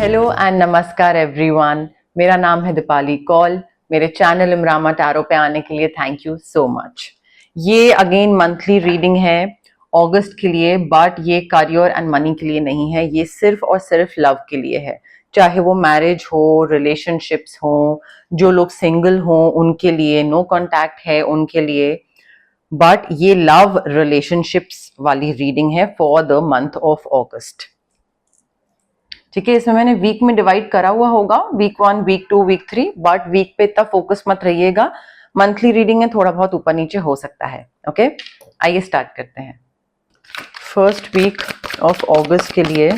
Hello and नमस्कार everyone. मेरा नाम है दीपाली कौल। मेरे चैनल इमरामा टैरो पे आने के लिए थैंक यू सो मच। ये अगेन मंथली रीडिंग है अगस्त के लिए, बट ये करियर एंड मनी के लिए नहीं है। ये सिर्फ और सिर्फ लव के लिए है। चाहे वो मैरिज हो, रिलेशनशिप्स हो, जो लोग सिंगल हो उनके लिए, नो कॉन्टैक्ट है उनके लिए, बट ये लव रिलेशनशिप्स वाली रीडिंग है फॉर द मंथ ऑफ अगस्त। ठीक है, इसमें मैंने वीक में डिवाइड करा हुआ होगा, week 1, week 2, week 3, but week पे इतना फोकस मत रहिएगा। मंथली रीडिंग है, थोड़ा बहुत ऊपर नीचे हो सकता है। ओके, आइए स्टार्ट करते हैं। फर्स्ट वीक ऑफ अगस्त के लिए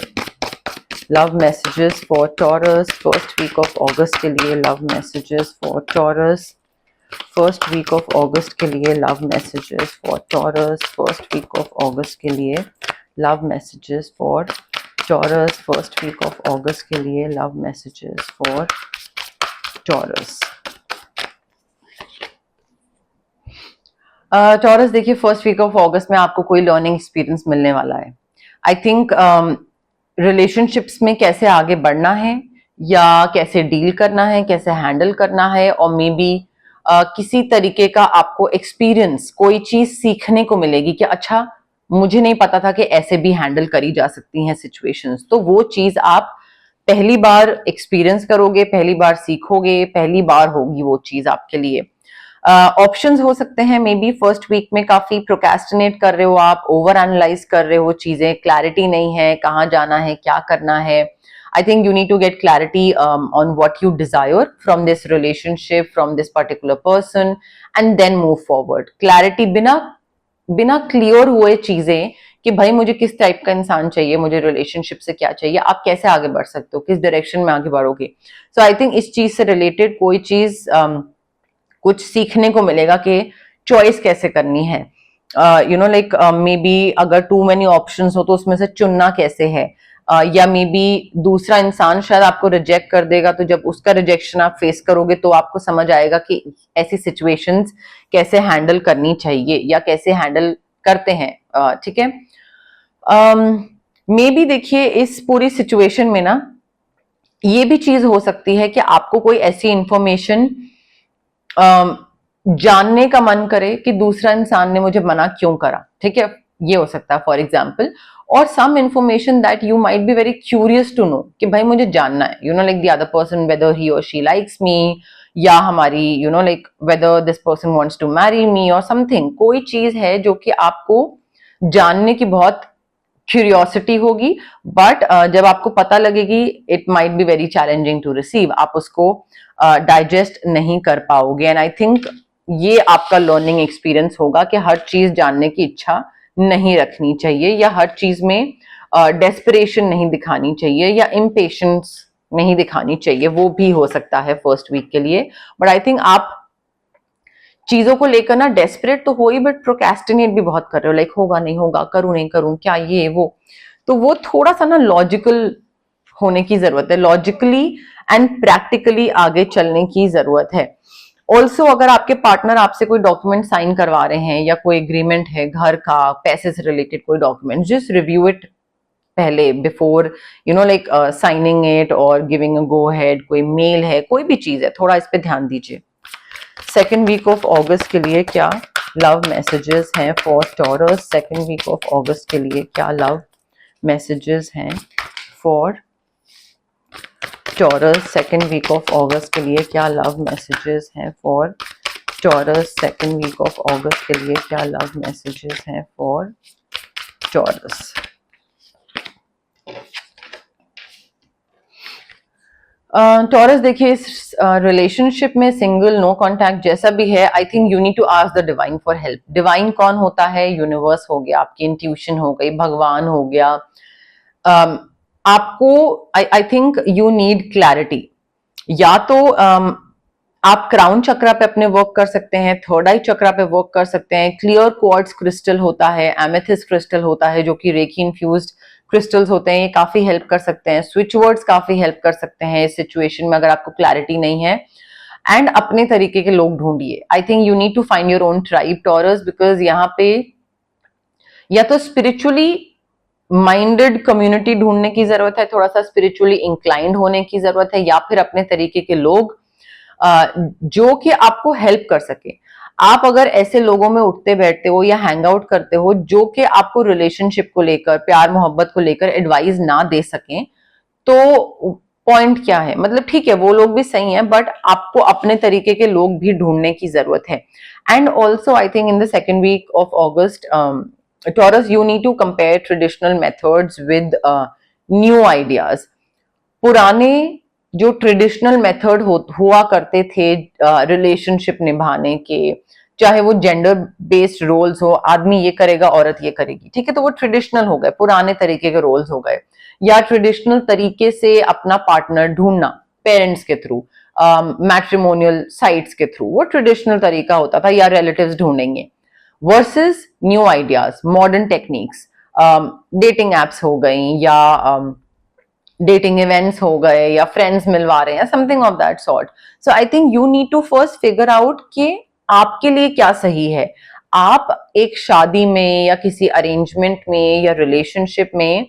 love messages for Taurus. First week of अगस्त के लिए love messages for Taurus. First week of अगस्त के लिए love messages for Taurus. First week of अगस्त के लिए love messages for Taurus. First week of अगस्त के लिए love messages for Taurus. Taurus, देखिए फर्स्ट वीक ऑफ अगस्त में आपको कोई लर्निंग एक्सपीरियंस मिलने वाला है। आई थिंक रिलेशनशिप्स में कैसे आगे बढ़ना है, या कैसे डील करना है, कैसे हैंडल करना है, और मे बी किसी तरीके का आपको एक्सपीरियंस, कोई चीज सीखने को मिलेगी कि अच्छा मुझे नहीं पता था कि ऐसे भी हैंडल करी जा सकती हैं सिचुएशंस। तो वो चीज आप पहली बार एक्सपीरियंस करोगे, पहली बार सीखोगे, पहली बार होगी वो चीज आपके लिए। ऑप्शंस हो सकते हैं, मे बी फर्स्ट वीक में काफी प्रोक्रेस्टिनेट कर रहे हो आप, ओवर एनालाइज कर रहे हो चीजें, क्लैरिटी नहीं है कहाँ जाना है, क्या करना है। I think you need to get clarity on what you desire from this relationship, from this particular person, and then move forward. Clarity बिना क्लियर हुए चीजें कि भाई मुझे किस टाइप का इंसान चाहिए, मुझे रिलेशनशिप से क्या चाहिए, आप कैसे आगे बढ़ सकते हो, किस डायरेक्शन में आगे बढ़ोगे। सो आई थिंक इस चीज से रिलेटेड कोई चीज कुछ सीखने को मिलेगा कि चॉइस कैसे करनी है। You know like may be अगर टू मेनी ऑप्शंस हो तो उसमें से चुनना कैसे है, या मे बी दूसरा इंसान शायद आपको रिजेक्ट कर देगा, तो जब उसका रिजेक्शन आप फेस करोगे तो आपको समझ आएगा कि ऐसी सिचुएशंस कैसे हैंडल करनी चाहिए या कैसे हैंडल करते हैं। ठीक है, मे बी देखिए इस पूरी सिचुएशन में ना ये भी चीज हो सकती है कि आपको कोई ऐसी इंफॉर्मेशन जानने का मन करे कि दूसरा इंसान ने मुझे मना क्यों करा। ठीक है, ये हो सकता है फॉर एग्जाम्पल, और some information that you might be very curious to know कि भाई मुझे जानना है, you know like the other person whether he or she likes me, या हमारी you know like whether this person wants to marry me or something. कोई चीज है जो कि आपको जानने की बहुत क्यूरियोसिटी होगी, बट जब आपको पता लगेगी it might be very challenging to receive, आप उसको डाइजेस्ट नहीं कर पाओगे। एंड आई थिंक ये आपका लर्निंग एक्सपीरियंस होगा कि हर चीज जानने की इच्छा नहीं रखनी चाहिए, या हर चीज में डेस्परेशन नहीं दिखानी चाहिए, या इम्पेशंस नहीं दिखानी चाहिए। वो भी हो सकता है फर्स्ट वीक के लिए, बट आई थिंक आप चीजों को लेकर ना डेस्परेट तो हो ही, बट प्रोक्रेस्टिनेट भी बहुत कर रहे हो, लाइक होगा नहीं होगा, करूं नहीं करूं, क्या ये वो। तो वो थोड़ा सा ना लॉजिकल होने की जरूरत है, लॉजिकली एंड प्रैक्टिकली आगे चलने की जरूरत है। ऑल्सो अगर आपके पार्टनर आपसे कोई डॉक्यूमेंट साइन करवा रहे हैं, या कोई एग्रीमेंट है घर का, पैसे से रिलेटेड कोई डॉक्यूमेंट, जस्ट रिव्यू इट पहले before you know like signing it और गिविंग अ गो हेड। कोई मेल है, कोई भी चीज है, थोड़ा इस पे ध्यान दीजिए। सेकेंड वीक ऑफ अगस्त के लिए क्या लव मैसेजेस हैं for Taurus. Second week of अगस्त के लिए क्या लव मैसेजेस हैं for Taurus. Second week of अगस्त के लिए क्या लव मैसेजेस हैं for Taurus. Second week of अगस्त के लिए क्या लव मैसेजेस हैं फॉर टॉरस। टॉरस, देखिए इस रिलेशनशिप में सिंगल, नो कांटेक्ट जैसा भी है, I think you need to ask the divine for help. Divine कौन होता है? यूनिवर्स हो गया, आपकी इंट्यूशन हो गई, भगवान हो गया। आपको आई थिंक यू नीड क्लैरिटी। या तो आप क्राउन चक्रा पे अपने वर्क कर सकते हैं, थर्ड आई चक्रा पे वर्क कर सकते हैं। क्लियर क्वार्ट्ज क्रिस्टल होता है, एमेथिस्ट क्रिस्टल होता है, जो कि रेकी इन्फ्यूज्ड क्रिस्टल्स होते हैं, ये काफी हेल्प कर सकते हैं। स्विच वर्ड्स काफी हेल्प कर सकते हैं इस सिचुएशन में अगर आपको क्लैरिटी नहीं है। एंड अपने तरीके के लोग ढूंढिए। I think you need to find your own tribe Taurus, because यहाँ पे या तो स्पिरिचुअली माइंडेड कम्युनिटी ढूंढने की जरूरत है, थोड़ा सा स्पिरिचुअली इंक्लाइंड होने की जरूरत है, या फिर अपने तरीके के लोग जो कि आपको हेल्प कर सके। आप अगर ऐसे लोगों में उठते बैठते हो या हैंग आउट करते हो जो कि आपको रिलेशनशिप को लेकर, प्यार मोहब्बत को लेकर एडवाइस ना दे सकें, तो पॉइंट क्या है? मतलब ठीक है, वो लोग भी सही हैं, बट आपको अपने तरीके के लोग भी ढूंढने की जरूरत है। And also I think in the second week of August, Taurus, you need to compare traditional methods with new ideas. पुराने जो ट्रेडिशनल मेथड हुआ करते थे रिलेशनशिप निभाने के, चाहे वो जेंडर बेस्ड रोल्स हो, आदमी ये करेगा औरत ये करेगी, ठीक है, तो वो ट्रेडिशनल हो गए, पुराने तरीके के रोल्स हो गए। या ट्रेडिशनल तरीके से अपना पार्टनर ढूंढना पेरेंट्स के थ्रू, मैट्रिमोनियल साइट्स के थ्रू, वो ट्रेडिशनल तरीका होता था, या रिलेटिव्स ढूंढेंगे। Versus new ideas, modern techniques, dating apps हो गई, या डेटिंग इवेंट्स हो गए, या फ्रेंड्स मिलवा रहे हैं, something of that sort. So I think you need to first figure out कि आपके लिए क्या सही है। आप एक शादी में या किसी अरेंजमेंट में या रिलेशनशिप में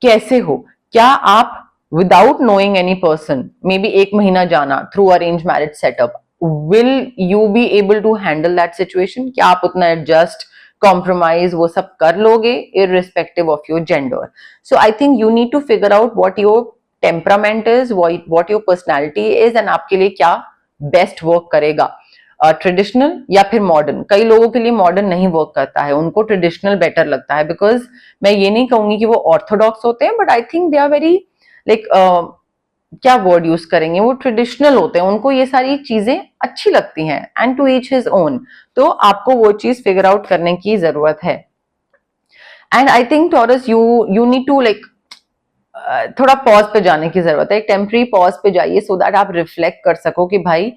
कैसे हो? क्या आप without knowing any person, maybe 1 महीना जाना through arrange marriage setup, will you be able to handle that situation? क्या आप उतना एडजस्ट, कॉम्प्रोमाइज वो सब कर लोगे, irrespective of your gender? So I think you need to figure out what your temperament is, what your personality is, and आपके लिए क्या बेस्ट वर्क करेगा, ट्रेडिशनल या फिर मॉडर्न। कई लोगों के लिए मॉडर्न नहीं वर्क करता है, उनको ट्रेडिशनल बेटर लगता है, बिकॉज मैं ये नहीं कहूंगी कि वो ऑर्थोडॉक्स होते हैं, but I think they are very like, क्या वर्ड यूज करेंगे, वो ट्रेडिशनल होते हैं, उनको ये सारी चीजें अच्छी लगती हैं, and to each his own. तो आपको वो चीज फिगर आउट करने की जरूरत है। And I think Taurus, you need to like थोड़ा पॉज पे जाने की जरूरत है, एक टेम्पररी पॉज पे जाइए, सो दैट आप रिफ्लेक्ट कर सको कि भाई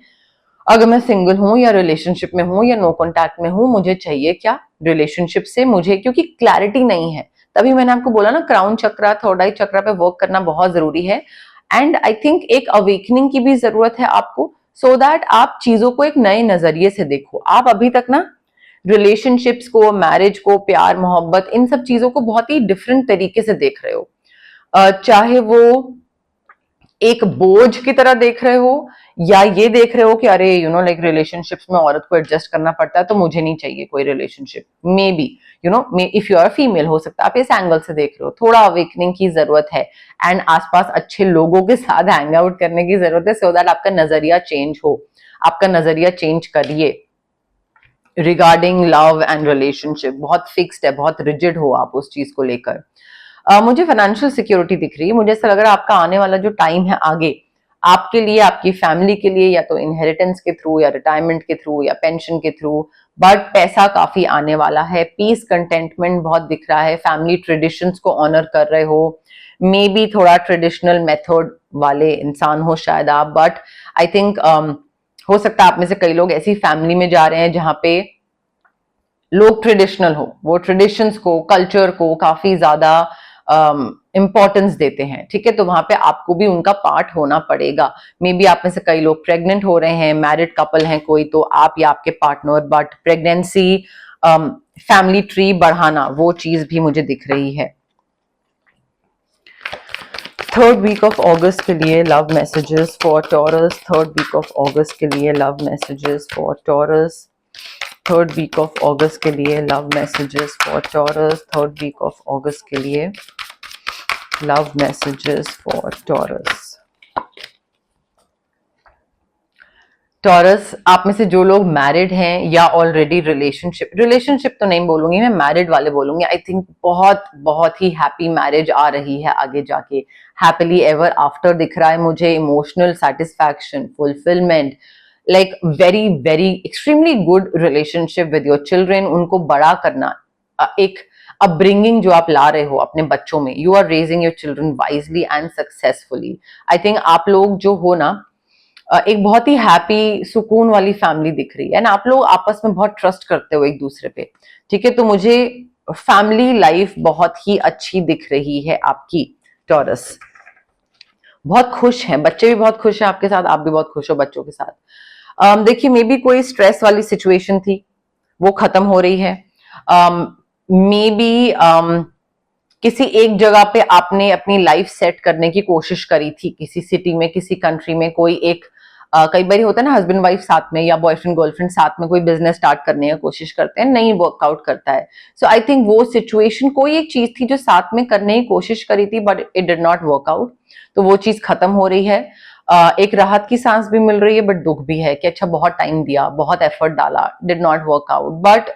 अगर मैं सिंगल हूं या रिलेशनशिप में हूं या नो कॉन्टैक्ट में हूं, मुझे चाहिए क्या रिलेशनशिप से, मुझे क्योंकि क्लैरिटी नहीं है। तभी मैंने आपको बोला ना, क्राउन चक्रा, थर्ड आई चक्रा पे वर्क करना बहुत जरूरी है। एंड आई थिंक एक अवेकनिंग की भी जरूरत है आपको, सो दैट आप चीजों को एक नए नजरिए से देखो। आप अभी तक ना रिलेशनशिप्स को, मैरिज को, प्यार मोहब्बत, इन सब चीजों को बहुत ही डिफरेंट तरीके से देख रहे हो। चाहे वो एक बोझ की तरह देख रहे हो, या ये देख रहे हो कि अरे यू नो लाइक रिलेशनशिप्स में औरत को एडजस्ट करना पड़ता है, तो मुझे नहीं चाहिए कोई relationship. Maybe you know, if you are female, हो सकता है आप इस एंगल से देख रहे हो। थोड़ा अवेकनिंग की जरूरत है, एंड आसपास अच्छे लोगों के साथ हैंग आउट करने की जरूरत है, सो दैट आपका नजरिया चेंज हो। आपका नजरिया चेंज करिए रिगार्डिंग लव एंड रिलेशनशिप। बहुत फिक्स्ड है, बहुत रिजिड हो आप उस चीज को लेकर। मुझे फाइनेंशियल सिक्योरिटी दिख रही है, मुझे ऐसा लग रहा है आपका आने वाला जो टाइम है आगे, आपके लिए, आपकी फैमिली के लिए, या तो इनहेरिटेंस के थ्रू, या रिटायरमेंट के थ्रू, या पेंशन के थ्रू, बट पैसा काफी आने वाला है। पीस, कंटेंटमेंट बहुत दिख रहा है, फैमिली ट्रेडिशंस को ऑनर कर रहे हो, मे बी थोड़ा ट्रेडिशनल मेथड वाले इंसान हो शायद आप, बट आई थिंक हो सकता है आप में से कई लोग ऐसी फैमिली में जा रहे हैं जहां पे लोग ट्रेडिशनल हो, वो ट्रेडिशंस को, कल्चर को काफी ज्यादा इंपॉर्टेंस देते हैं, ठीक है, तो वहां पे आपको भी उनका पार्ट होना पड़ेगा। मे बी आप में से कई लोग प्रेग्नेंट हो रहे हैं, मैरिड कपल हैं कोई, तो आप या आपके partner, but pregnancy, family tree बढ़ाना, वो चीज भी मुझे दिख रही है। थर्ड वीक ऑफ अगस्त के लिए love messages for Taurus. Third week of अगस्त के लिए love messages for Taurus. Third week of अगस्त के लिए love messages for Taurus. Third week of अगस्त के लिए love messages for Taurus. Taurus, आप में से जो लोग मैरिड हैं या ऑलरेडी रिलेशनशिप तो नहीं बोलूंगी मैं, मैरिड वाले बोलूंगी। आई थिंक बहुत बहुत ही हैप्पी मैरिज आ रही है आगे जाके, हैप्पीली एवर आफ्टर दिख रहा है मुझे, emotional satisfaction, fulfilment, like very very extremely good relationship with your children, उनको बड़ा करना, एक अपब्रिंगिंग जो आप ला रहे हो अपने बच्चों में, you are raising your children wisely and successfully. I think आप लोग जो हो ना, एक बहुत ही हैप्पी, सुकून वाली फैमिली दिख रही है ना, आप लोग आपस में बहुत ट्रस्ट करते हो एक दूसरे पे, ठीक है, तो मुझे फैमिली लाइफ बहुत ही अच्छी दिख रही है आपकी टॉरस। बहुत खुश हैं, बच्चे भी बहुत खुश हैं आपके साथ, आप भी बहुत खुश हो बच्चों के साथ। देखिए, मे बी कोई स्ट्रेस वाली सिचुएशन थी, वो खत्म हो रही है। मे बी किसी एक जगह पे आपने अपनी लाइफ सेट करने की कोशिश करी थी, किसी सिटी में, किसी कंट्री में, कोई एक कई बार होता है ना हस्बैंड वाइफ साथ में या बॉयफ्रेंड गर्लफ्रेंड साथ में कोई बिजनेस स्टार्ट करने की कोशिश करते हैं, नहीं वर्कआउट करता है। सो आई थिंक वो सिचुएशन कोई एक चीज थी जो साथ में करने की कोशिश करी थी but it did not workout, तो वो चीज खत्म हो रही है। एक राहत की सांस भी मिल रही है बट दुख भी है कि अच्छा बहुत टाइम दिया, बहुत एफर्ट डाला, डिड नॉट वर्कआउट, बट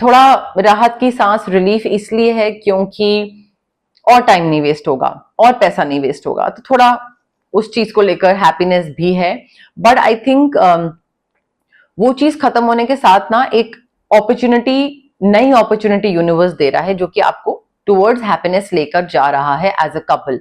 थोड़ा राहत की सांस, रिलीफ इसलिए है क्योंकि और टाइम नहीं वेस्ट होगा और पैसा नहीं वेस्ट होगा, तो थोड़ा उस चीज को लेकर हैप्पीनेस भी है। बट आई थिंक वो चीज खत्म होने के साथ ना एक अपॉर्चुनिटी, नई अपॉर्चुनिटी यूनिवर्स दे रहा है जो कि आपको टुवर्ड्स हैप्पीनेस लेकर जा रहा है एज अ कपल।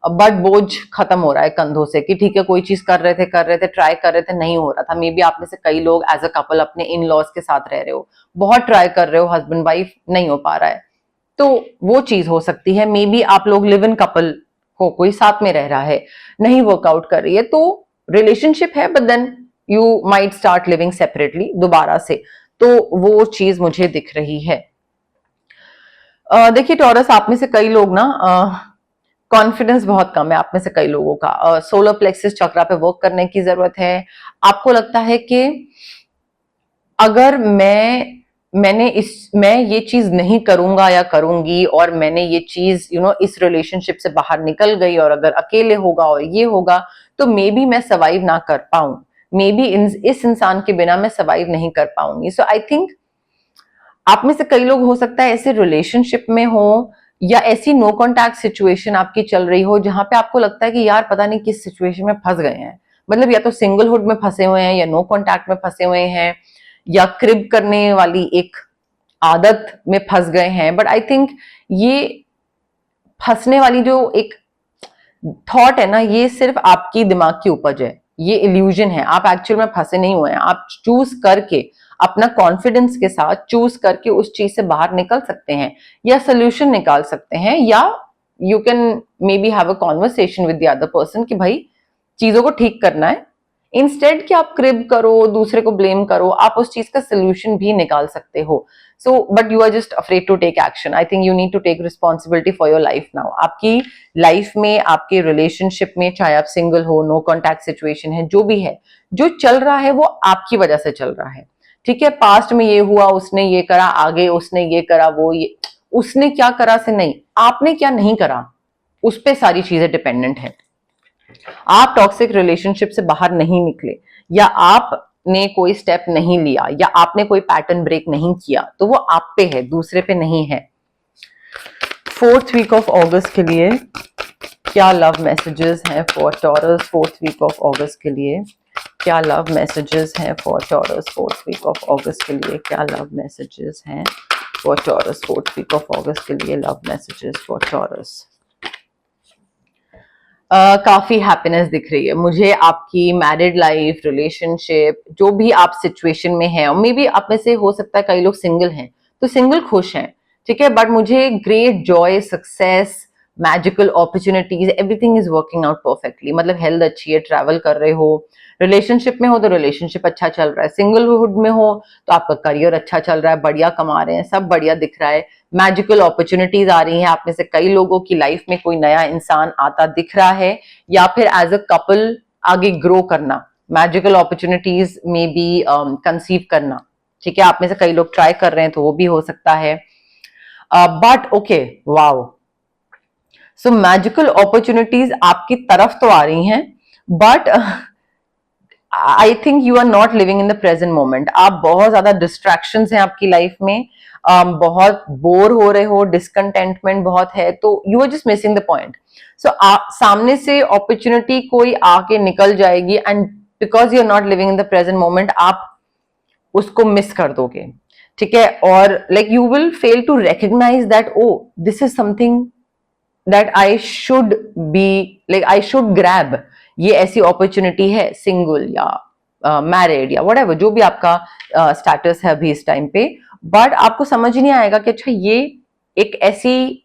बट बोझ खत्म हो रहा है कंधों से कि ठीक है कोई चीज कर रहे थे, ट्राई कर रहे थे, नहीं हो रहा था। मे बी आप में से कई लोग एज अ कपल अपने इन लॉज के साथ रह रहे हो, बहुत ट्राई कर रहे हो, हस्बैंड वाइफ नहीं हो पा रहा है, तो वो चीज हो सकती है। मे बी आप लोग लिव इन कपल हो, कोई साथ में रह रहा है, नहीं वर्कआउट कर रही है, तो रिलेशनशिप है but then you might start living separately दोबारा से, तो वो चीज मुझे दिख रही है। देखिए टॉरस, आप में से कई लोग ना कॉन्फिडेंस बहुत कम है, आप में से कई लोगों का सोलर प्लेक्सिस चक्रा पे वर्क करने की जरूरत है। आपको लगता है कि अगर मैं ये चीज नहीं करूंगा या करूंगी और मैंने ये चीज इस रिलेशनशिप से बाहर निकल गई और अगर अकेले होगा और ये होगा तो मे बी मैं सर्वाइव ना कर पाऊं, मे बी इस इंसान के बिना मैं सर्वाइव नहीं कर पाऊंगी। सो आई थिंक आप में से कई लोग हो सकता है ऐसे रिलेशनशिप में हो या ऐसी नो कॉन्टैक्ट सिचुएशन आपकी चल रही हो जहां पे आपको लगता है कि यार पता नहीं किस सिचुएशन में फंस गए हैं, मतलब या तो सिंगलहुड में फंसे हुए हैं या नो कॉन्टैक्ट में फंसे हुए हैं या क्रिब करने वाली एक आदत में फंस गए हैं। बट आई थिंक ये फंसने वाली जो एक थॉट है ना, ये सिर्फ आपकी दिमाग की उपज है, ये इल्यूजन है, आप एक्चुअल में फंसे नहीं हुए हैं। आप चूज करके अपना कॉन्फिडेंस के साथ चूज करके उस चीज से बाहर निकल सकते हैं या सोल्यूशन निकाल सकते हैं, या you can may be have a conversation with the other person कि भाई चीजों को ठीक करना है, इंस्टेड कि आप क्रिब करो, दूसरे को ब्लेम करो, आप उस चीज का सोल्यूशन भी निकाल सकते हो। So but you are just afraid to take action. I think you need to take responsibility for your life now. आपकी लाइफ में, आपके रिलेशनशिप में, चाहे आप सिंगल हो, नो कॉन्टैक्ट सिचुएशन है, जो भी है, जो चल रहा है वो आपकी वजह से चल रहा है। ठीक है, पास्ट में ये हुआ, उसने ये करा, आगे उसने ये करा, वो ये, उसने क्या करा से नहीं, आपने क्या नहीं करा, उस पर सारी चीजें डिपेंडेंट है। आप टॉक्सिक रिलेशनशिप से बाहर नहीं निकले या आपने कोई स्टेप नहीं लिया या आपने कोई पैटर्न ब्रेक नहीं किया, तो वो आप पे है, दूसरे पे नहीं है। 4th वीक ऑफ अगस्त के लिए क्या लव मैसेजेस हैं for Taurus? 4th week of अगस्त के लिए क्या लव मैसेजेस हैं for Taurus? 4th week of अगस्त के लिए क्या लव मैसेजेस हैं for Taurus? 4th week of अगस्त के लिए लव मैसेजेस फॉर टॉरस। काफी हैप्पीनेस दिख रही है मुझे, आपकी मैरिड लाइफ, रिलेशनशिप, जो भी आप सिचुएशन में हैं, और मे बी आप में से हो सकता है कई लोग सिंगल हैं, तो सिंगल खुश हैं, ठीक है, बट मुझे great Joy, success, magical opportunities, everything is working out perfectly. मतलब हेल्थ अच्छी है, ट्रैवल कर रहे हो, रिलेशनशिप में हो तो रिलेशनशिप अच्छा चल रहा है, सिंगलहुड में हो तो आपका करियर अच्छा चल रहा है, बढ़िया कमा रहे हैं, सब बढ़िया दिख रहा है, मैजिकल अपॉर्चुनिटीज आ रही हैं। आप में से कई लोगों की लाइफ में कोई नया इंसान आता दिख रहा है, या फिर एज अ कपल आगे ग्रो करना, मैजिकल अपॉर्चुनिटीज में भी कंसीव करना, ठीक है, आप में से कई लोग ट्राई कर रहे हैं तो वो भी हो सकता है। But okay, wow, so magical opportunities आपकी तरफ तो आ रही हैं, but I think you are not living in the present moment. आप बहुत ज्यादा डिस्ट्रैक्शंस हैं आपकी लाइफ में, बहुत बोर हो रहे हो, डिसकंटेंटमेंट बहुत है, तो you are just missing the point. So सामने से अपॉर्चुनिटी कोई आके निकल जाएगी and because you are not living in the present moment आप उसको मिस कर दोगे, ठीक है, और like you will fail to recognise that oh this is something that I should be, like I should grab, ये ऐसी अपॉर्चुनिटी है, सिंगल या मैरिड या व्हाटएवर, जो भी आपका स्टेटस है अभी इस टाइम पे, बट आपको समझ ही नहीं आएगा कि अच्छा ये एक ऐसी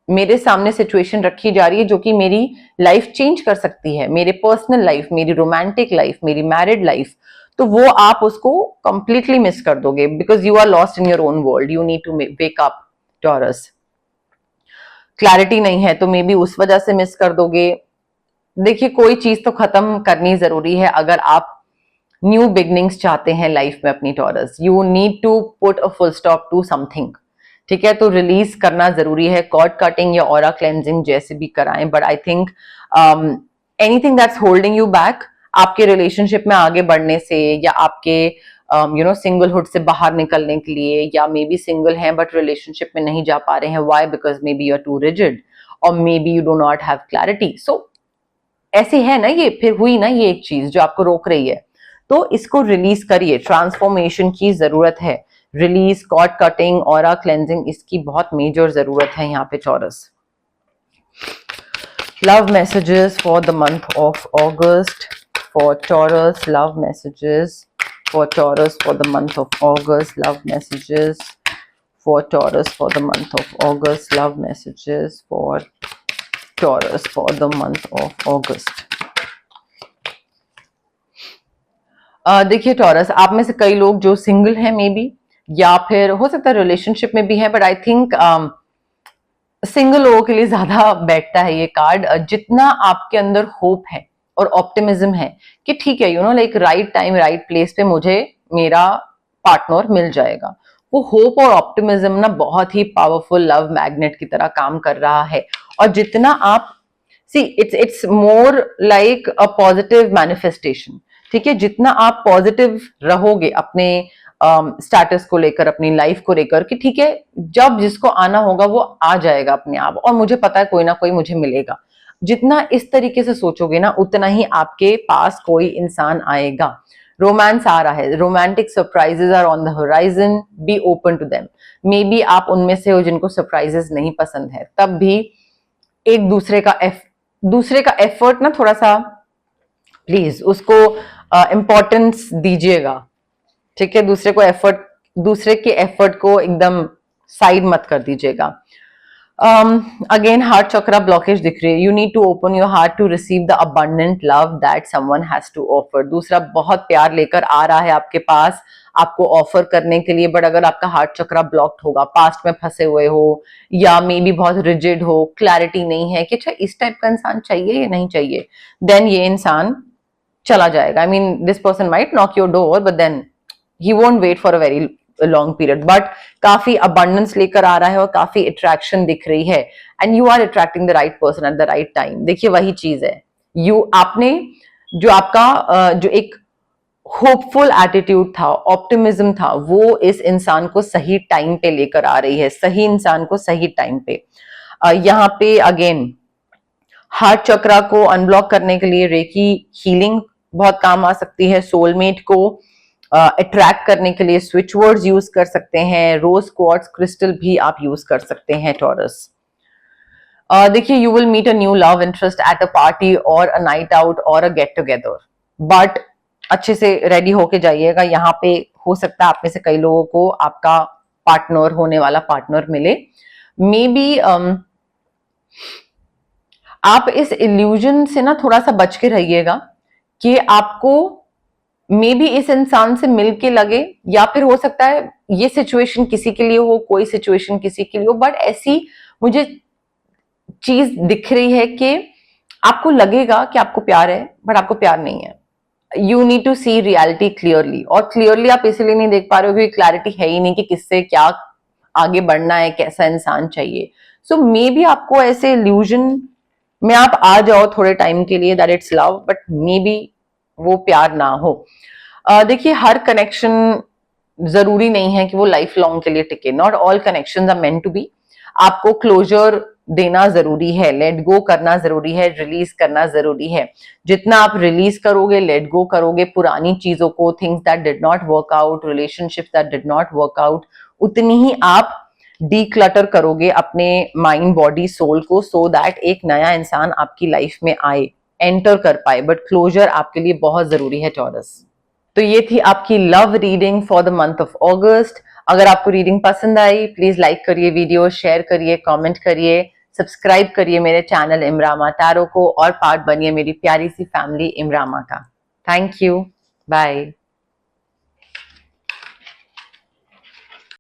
मेरे सामने सिचुएशन रखी जा रही है जो कि मेरी लाइफ चेंज कर सकती है, मेरे पर्सनल लाइफ, मेरी रोमांटिक लाइफ, मेरी मैरिड लाइफ, तो वो आप उसको कंप्लीटली मिस कर दोगे because you are lost in your own world. You need to wake up Taurus. Clarity नहीं है तो मे बी उस वजह से मिस कर दोगे। देखिए कोई चीज तो खत्म करनी जरूरी है अगर आप न्यू बिगनिंग्स चाहते हैं लाइफ में अपनी Taurus. You need to put a full stop to something, ठीक है। तो रिलीज करना जरूरी है, कॉर्ड कटिंग या ऑरा क्लेंजिंग जैसे भी कराएं, but I think anything that's holding you back आपके रिलेशनशिप में आगे बढ़ने से या आपके सिंगलहुड से बाहर निकलने के लिए, या मे बी सिंगल हैं बट रिलेशनशिप में नहीं जा पा रहे हैं, why? Because maybe you are too rigid और maybe you do not have clarity. So ऐसे है ना, ये फिर हुई ना ये एक चीज जो आपको रोक रही है, तो इसको रिलीज करिए। ट्रांसफॉर्मेशन की जरूरत है, release, cord cutting, aura cleansing, इसकी बहुत मेजर जरूरत है यहाँ पे Taurus. Love messages for the month of August for Taurus, love messages for Taurus for the month of August, love messages for Taurus for the month of August, love messages for Taurus for the month of August. देखिए taurus, आप में से कई लोग जो single हैं may be, या फिर हो सकता है रिलेशनशिप में भी है, बट आई थिंक सिंगल लोगों के लिए ज्यादा बैठता है ये कार्ड। जितना आपके अंदर होप है और ऑप्टिमिज्म है कि ठीक है like right time right place पे मुझे मेरा पार्टनर मिल जाएगा, वो होप और ऑप्टिमिज्म ना बहुत ही पावरफुल लव मैग्नेट की तरह काम कर रहा है। और जितना आप it's more like a positive manifestation, ठीक है। जितना आप पॉजिटिव रहोगे अपने स्टेटस को लेकर, अपनी लाइफ को लेकर कि ठीक है जब जिसको आना होगा वो आ जाएगा अपने आप, और मुझे पता है कोई ना कोई मुझे मिलेगा, जितना इस तरीके से सोचोगे ना उतना ही आपके पास कोई इंसान आएगा। रोमांस आ रहा है, romantic surprises are on the horizon, be open to them. Maybe आप उनमें से हो जिनको सरप्राइजेस नहीं पसंद है, तब भी एक दूसरे का एफर्ट ना थोड़ा सा प्लीज उसको इम्पोर्टेंस दीजिएगा, ठीक है। दूसरे के एफर्ट को एकदम साइड मत कर दीजिएगा। अगेन हार्ट चक्रा ब्लॉकेज दिख रही है। You need to open your heart to receive the abundant love that someone has to offer. दूसरा बहुत प्यार लेकर आ रहा है आपके पास आपको ऑफर करने के लिए, बट अगर आपका हार्ट चक्रा ब्लॉक्ड होगा, पास्ट में फंसे हुए हो, या मे बी बहुत रिजिड हो, क्लैरिटी नहीं है कि अच्छा इस टाइप का इंसान चाहिए या नहीं चाहिए, देन ये इंसान चला जाएगा। I mean this person might knock your door but then he won't wait for a very long period, but काफी अबंडेंस लेकर आ रहा है और काफी अट्रैक्शन दिख रही है, and you are attracting the right person at the right time. देखिए वही चीज है, आपने जो आपका जो एक होपफुल एटीट्यूड था, ऑप्टिमिज्म था, वो इस इंसान को सही टाइम पे लेकर आ रही है, सही इंसान को सही टाइम पे। यहाँ पे अगेन हार्ट चक्रा को अनब्लॉक करने के लिए रेकी हीलिंग बहुत काम आ सकती है। सोलमेट को अट्रैक्ट करने के लिए स्विच वर्ड्स यूज कर सकते हैं, रोज क्वार्ट्ज क्रिस्टल भी आप यूज कर सकते हैं टॉरस। देखिए you will meet a new love interest at a party or a night out और अ गेट टुगेदर, बट अच्छे से रेडी होके जाइएगा। यहाँ पे हो सकता है आप में से कई लोगों को आपका पार्टनर, होने वाला पार्टनर मिले। मे बी आप इस इल्यूजन से ना थोड़ा सा बच के रहिएगा कि आपको मे बी इस इंसान से मिलके लगे, या फिर हो सकता है ये सिचुएशन किसी के लिए हो, कोई सिचुएशन किसी के लिए हो, बट ऐसी मुझे चीज दिख रही है कि आपको लगेगा कि आपको प्यार है बट आपको प्यार नहीं है। You need to see reality clearly, और क्लियरली आप इसलिए नहीं देख पा रहे हो क्योंकि क्लैरिटी है ही नहीं कि किससे क्या आगे बढ़ना है, कैसा इंसान चाहिए। सो मे बी आपको ऐसे इल्यूजन में आप आ जाओ थोड़े टाइम के लिए that it's love, but may be वो प्यार ना हो। देखिए हर कनेक्शन जरूरी नहीं है कि वो लाइफ लॉन्ग के लिए टिके। Not all connections are meant to be. आपको क्लोजर देना जरूरी है, लेट गो करना जरूरी है, रिलीज करना जरूरी है। जितना आप रिलीज करोगे, लेट गो करोगे पुरानी चीजों को, things that did not work out, relationships that did not work out, उतनी ही आप डीक्लटर करोगे अपने माइंड, बॉडी, सोल को, सो दैट एक नया इंसान आपकी लाइफ में आए, एंटर कर पाए। बट क्लोजर आपके लिए बहुत जरूरी है टॉरस। तो ये थी आपकी love reading for the month of अगस्त। अगर आपको रीडिंग पसंद आई प्लीज लाइक करिए वीडियो, शेयर करिए, कमेंट करिए, सब्सक्राइब करिए मेरे चैनल इमरामा टैरो को, और पार्ट बनिए मेरी प्यारी सी फैमिली इमरामा का। Thank you, bye.